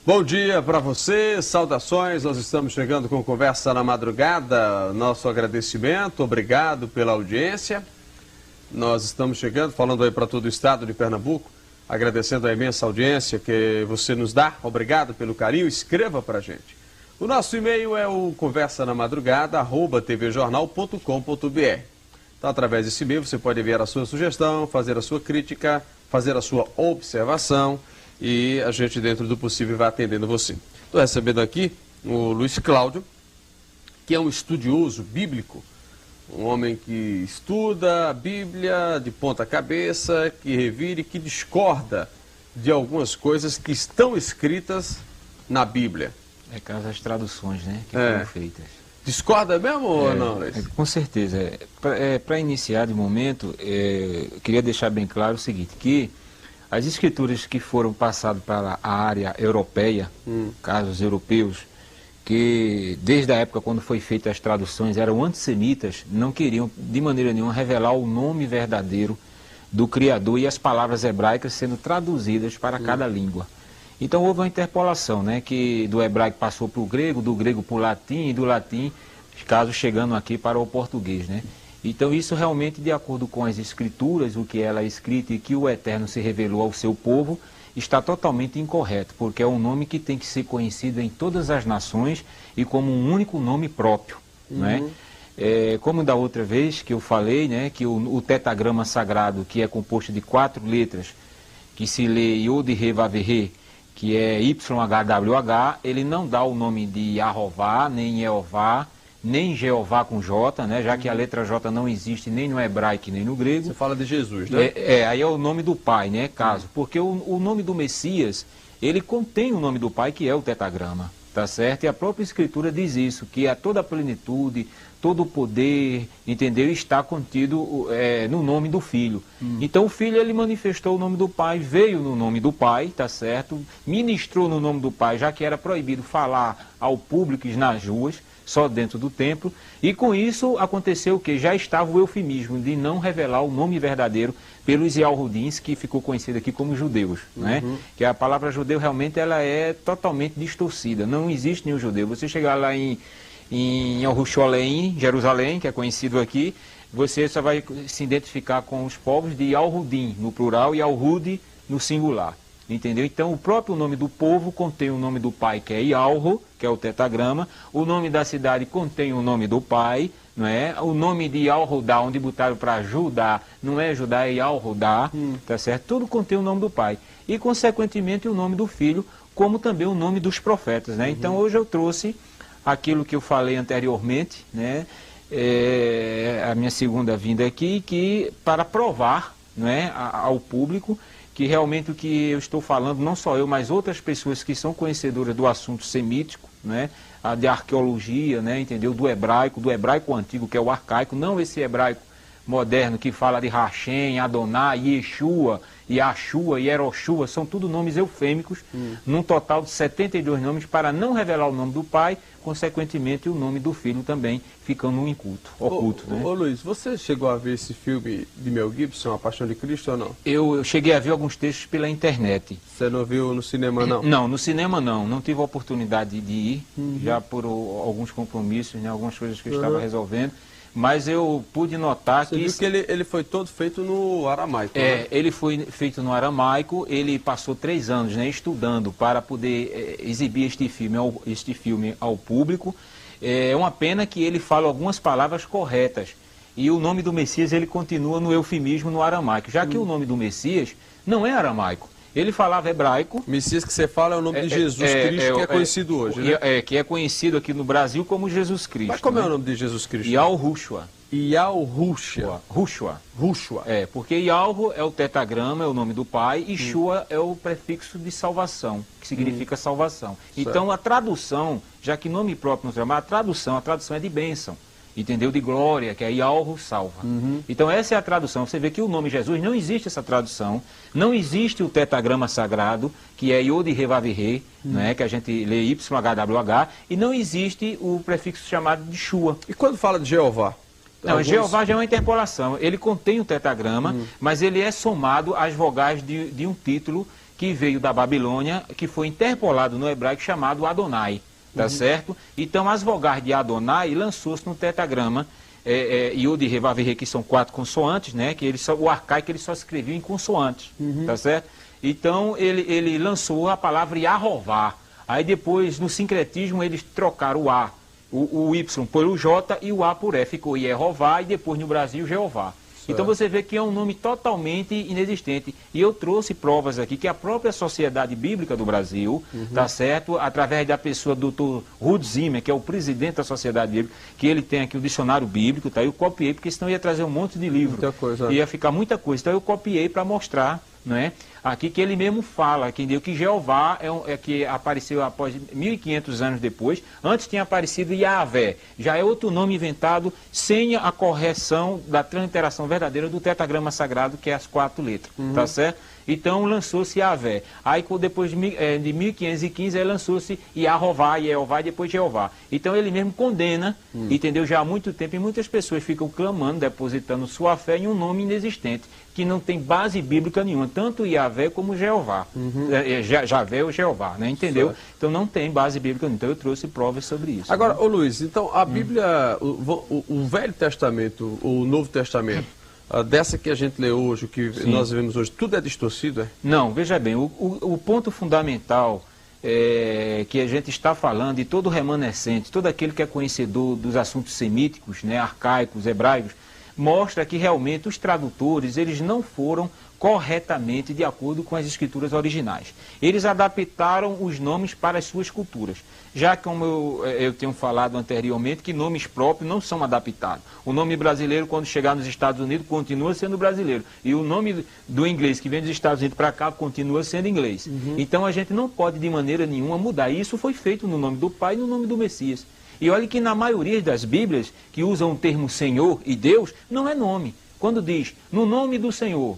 Bom dia para você, saudações, nós estamos chegando com Conversa na Madrugada, nosso agradecimento, obrigado pela audiência. Nós estamos chegando, falando aí para todo o estado de Pernambuco, agradecendo a imensa audiência que você nos dá, obrigado pelo carinho, escreva para a gente. O nosso e-mail é o conversanamadrugada@tvjornal.com.br. Então, através desse e-mail você pode enviar a sua sugestão, fazer a sua crítica, fazer a sua observação, e a gente, dentro do possível, vai atendendo você. Estou recebendo aqui o Luiz Cláudio, que é um estudioso bíblico, um homem que estuda a Bíblia de ponta cabeça, que revira e que discorda de algumas coisas que estão escritas na Bíblia. É caso as traduções, né, que foram feitas. Discorda mesmo ou não, Luiz? Com certeza. Para iniciar de momento, eu queria deixar bem claro o seguinte, que as escrituras que foram passadas para a área europeia, casos europeus, que desde a época quando foi feitas as traduções eram antissemitas, não queriam de maneira nenhuma revelar o nome verdadeiro do Criador e as palavras hebraicas sendo traduzidas para cada língua. Então houve uma interpolação, né, que do hebraico passou para o grego, do grego para o latim e do latim, caso chegando aqui para o português, né? Então isso realmente, de acordo com as escrituras, o que ela é escrita e que o Eterno se revelou ao seu povo, está totalmente incorreto, porque é um nome que tem que ser conhecido em todas as nações e como um único nome próprio, né? Como da outra vez que eu falei, né, que o tetagrama sagrado, que é composto de 4 letras, que se lê Yod He Vav He, que é YHWH, ele não dá o nome de Yahová, nem Jeová, nem Jeová com J, né, já que a letra J não existe nem no hebraico nem no grego. Você fala de Jesus, né? Aí é o nome do Pai, né, caso. Porque o nome do Messias, ele contém o nome do Pai, que é o tetagrama, tá certo? E a própria Escritura diz isso, que toda a plenitude, todo o poder, entendeu? Está contido no nome do Filho. Então o Filho, ele manifestou o nome do Pai, veio no nome do Pai, tá certo? Ministrou no nome do Pai, já que era proibido falar ao público nas ruas, só dentro do templo, e com isso aconteceu o que? Já estava o eufemismo de não revelar o nome verdadeiro pelos Yahudins, que ficou conhecido aqui como judeus, né? Que a palavra judeu realmente ela é totalmente distorcida, não existe nenhum judeu. Você chegar lá em Yerushalayim, Jerusalém, que é conhecido aqui, você só vai se identificar com os povos de Yahudim, no plural, e Yahudi no singular. Entendeu? Então, o próprio nome do povo contém o nome do pai, que é Yalro, que é o tetagrama. O nome da cidade contém o nome do pai, não é? O nome de Yalrodá, onde botaram para Judá, não é Judá, é Yalrodá, tá certo? Tudo contém o nome do pai. E, consequentemente, o nome do filho, como também o nome dos profetas, né? Então, hoje eu trouxe aquilo que eu falei anteriormente, né? A minha segunda vinda aqui, que para provar, não é, ao público, que realmente o que eu estou falando, não só eu, mas outras pessoas que são conhecedoras do assunto semítico, né, de arqueologia, né, entendeu, do hebraico antigo, que é o arcaico, não esse hebraico moderno que fala de Hashem, Adonai, Yeshua, Yashua, Yeroshua, são tudo nomes eufêmicos, num total de 72 nomes, para não revelar o nome do pai, consequentemente o nome do filho também ficando oculto. Né? Ô Luiz, você chegou a ver esse filme de Mel Gibson, A Paixão de Cristo, ou não? Eu cheguei a ver alguns textos pela internet. Você não viu no cinema, não? Não, no cinema não tive a oportunidade de ir, já por alguns compromissos, né, algumas coisas que eu estava resolvendo. Mas eu pude notar Você viu que ele foi todo feito no aramaico, né? Ele foi feito no aramaico, ele passou 3 anos, né, estudando para poder exibir este filme ao público. É uma pena que ele fala algumas palavras corretas. E o nome do Messias, ele continua no eufemismo no aramaico, já que o nome do Messias não é aramaico. Ele falava hebraico. Messias que você fala é o nome de Jesus Cristo, que é conhecido hoje, né? Que é conhecido aqui no Brasil como Jesus Cristo. Mas como é o nome de Jesus Cristo? Yalrushua. Yalrushua. Rushua. Porque Yalro é o tetagrama, é o nome do pai, e Shua é o prefixo de salvação, que significa salvação. Certo. Então a tradução, já que nome próprio não se chama, a tradução é de bênção. Entendeu? De glória, que é Yalro salva. Então essa é a tradução. Você vê que o nome Jesus, não existe essa tradução, não existe o tetagrama sagrado, que é Yod He Vav He, né, que a gente lê YHWH, e não existe o prefixo chamado de Shua. E quando fala de Jeová? Não, Jeová já é uma interpolação. Ele contém o tetagrama, mas ele é somado às vogais de um título que veio da Babilônia, que foi interpolado no hebraico chamado Adonai, tá certo? Então as vogais de Adonai lançou-se no tetragrama, Yod, He, Vav, He, que são 4 consoantes, né? Que o arcaico ele só escrevia em consoantes, tá certo? Então ele lançou a palavra Yahová. Aí depois, no sincretismo, eles trocaram o A, o Y pelo J e o A por E. Ficou Yehová e depois no Brasil Jeová. Então você vê que é um nome totalmente inexistente. E eu trouxe provas aqui que a própria Sociedade Bíblica do Brasil, tá certo? Através da pessoa do Dr. Ruth Zimmer, que é o presidente da Sociedade Bíblica, que ele tem aqui o dicionário bíblico, tá? Eu copiei, porque senão ia trazer um monte de livro. Muita coisa. Ia ficar muita coisa. Então eu copiei para mostrar, né? Aqui que ele mesmo fala, que Jeová que apareceu após 1.500 anos depois. Antes tinha aparecido Yahvé, já é outro nome inventado sem a correção da transliteração verdadeira do tetragrama sagrado, que é as 4 letras, tá certo? Então lançou-se Yahvé. Aí depois de 1515 lançou-se Yahová, Yehová e depois Jeová. Então ele mesmo condena, entendeu? Já há muito tempo, e muitas pessoas ficam clamando, depositando sua fé em um nome inexistente, que não tem base bíblica nenhuma, tanto Yahvé como Jeová. Javé ou Jeová, né? Entendeu? Certo. Então não tem base bíblica nenhuma. Então eu trouxe provas sobre isso. Agora, ô Luiz, então a Bíblia, o Velho Testamento, o Novo Testamento, dessa que a gente lê hoje, o que nós vemos hoje, tudo é distorcido, é? Não, veja bem, o ponto fundamental que a gente está falando, e todo remanescente, todo aquele que é conhecedor dos assuntos semíticos, né, arcaicos, hebraicos, mostra que realmente os tradutores, eles não foram corretamente de acordo com as escrituras originais. Eles adaptaram os nomes para as suas culturas. Já que, como eu tenho falado anteriormente, que nomes próprios não são adaptados. O nome brasileiro, quando chegar nos Estados Unidos, continua sendo brasileiro. E o nome do inglês que vem dos Estados Unidos para cá, continua sendo inglês. Então a gente não pode de maneira nenhuma mudar. E isso foi feito no nome do Pai e no nome do Messias. E olha que na maioria das Bíblias, que usam o termo Senhor e Deus, não é nome. Quando diz, no nome do Senhor,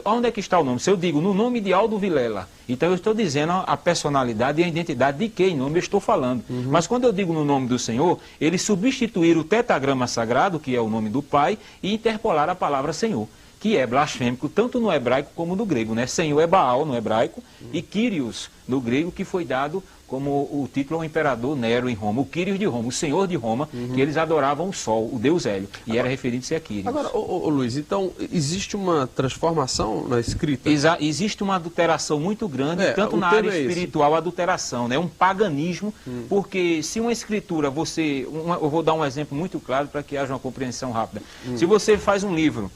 onde é que está o nome? Se eu digo, no nome de Aldo Vilela, então eu estou dizendo a personalidade e a identidade de quem nome eu estou falando. Mas quando eu digo no nome do Senhor, eles substituíram o tetragrama sagrado, que é o nome do Pai, e interpolaram a palavra Senhor, que é blasfêmico tanto no hebraico como no grego, né? Senhor é Baal no hebraico e Kyrios no grego, que foi dado como o título ao imperador Nero em Roma, o Quírios de Roma, o senhor de Roma, que eles adoravam o sol, o deus Hélio, e era referido-se a Quírios. Agora, Luiz, então, existe uma transformação na escrita? Existe uma adulteração muito grande, tanto na área espiritual, adulteração, né? Um paganismo, porque se uma escritura, eu vou dar um exemplo muito claro para que haja uma compreensão rápida. Se você faz um livro,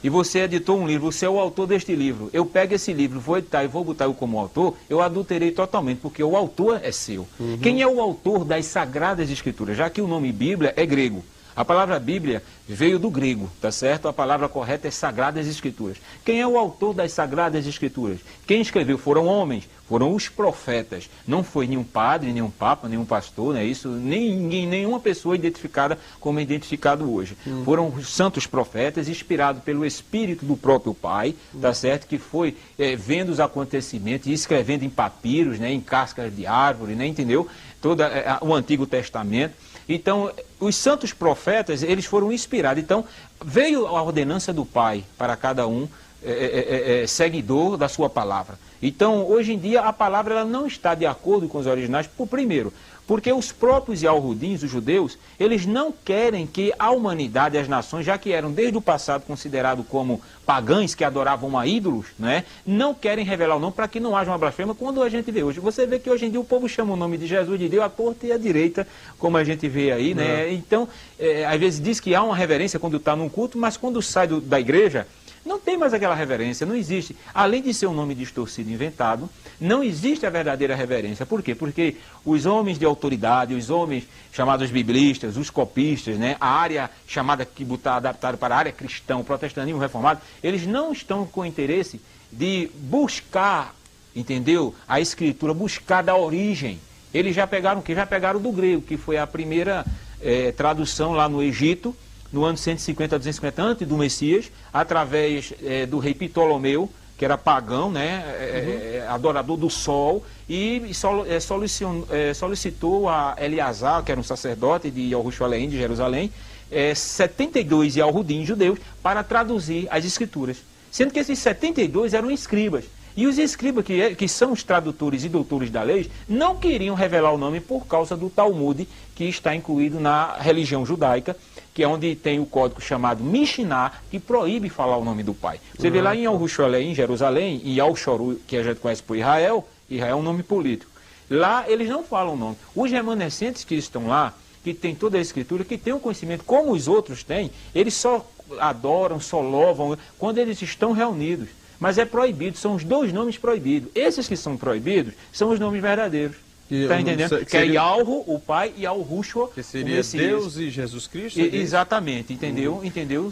e você editou um livro, você é o autor deste livro, eu pego esse livro, vou editar e vou botar eu como autor, eu adulterei totalmente, porque o autor é seu. Quem é o autor das Sagradas Escrituras? Já que o nome Bíblia é grego. A palavra Bíblia veio do grego, tá certo? A palavra correta é Sagradas Escrituras. Quem é o autor das Sagradas Escrituras? Quem escreveu foram homens, foram os profetas. Não foi nenhum padre, nenhum papa, nenhum pastor, não é isso? Nenhuma pessoa identificada como é identificado hoje. Foram os santos profetas, inspirados pelo Espírito do próprio Pai, tá certo? Que foi vendo os acontecimentos e escrevendo em papiros, né? Em cascas de árvore, né? Entendeu? Todo o Antigo Testamento. Então, os santos profetas, eles foram inspirados. Então, veio a ordenança do Pai para cada um seguidor da sua palavra. Então, hoje em dia, a palavra ela não está de acordo com os originais, primeiro, porque os próprios Yahudins, os judeus, eles não querem que a humanidade e as nações, já que eram desde o passado considerados como pagãos que adoravam a ídolos, né, não querem revelar o nome para que não haja uma blasfêmia, quando a gente vê hoje. Você vê que hoje em dia o povo chama o nome de Jesus de Deus à torta e à direita, como a gente vê aí, né? Então, às vezes diz que há uma reverência quando está num culto, mas quando sai da igreja, não tem mais aquela reverência, não existe. Além de ser um nome distorcido, inventado, não existe a verdadeira reverência. Por quê? Porque os homens de autoridade, os homens chamados biblistas, os copistas, né, a área chamada que está adaptada para a área cristã, o protestantismo reformado, eles não estão com interesse de buscar, entendeu? A escritura, buscar da origem. Eles já pegaram o quê? Já pegaram do grego, que foi a primeira tradução lá no Egito, no ano 150 a 250 antes do Messias, através do rei Ptolomeu, que era pagão, né, adorador do sol, e solicitou a Eleazar, que era um sacerdote de Jerusalém, de Jerusalém, 72 Yahudim judeus para traduzir as escrituras. Sendo que esses 72 eram escribas. E os escribas, que são os tradutores e doutores da lei, não queriam revelar o nome por causa do Talmud, que está incluído na religião judaica, que é onde tem o código chamado Mishnah, que proíbe falar o nome do pai. Você vê lá em Al-Rusholé, em Jerusalém, e Al-Shoru, que a gente conhece por Israel, Israel é um nome político. Lá eles não falam o nome. Os remanescentes que estão lá, que tem toda a escritura, que tem o conhecimento como os outros têm, eles só adoram, só louvam quando eles estão reunidos. Mas é proibido, são os dois nomes proibidos. Esses que são proibidos são os nomes verdadeiros. Está entendendo? Que é Yalro, o pai, e Al-Rushua, que seria Deus e Jesus Cristo? Exatamente, entendeu? Entendeu?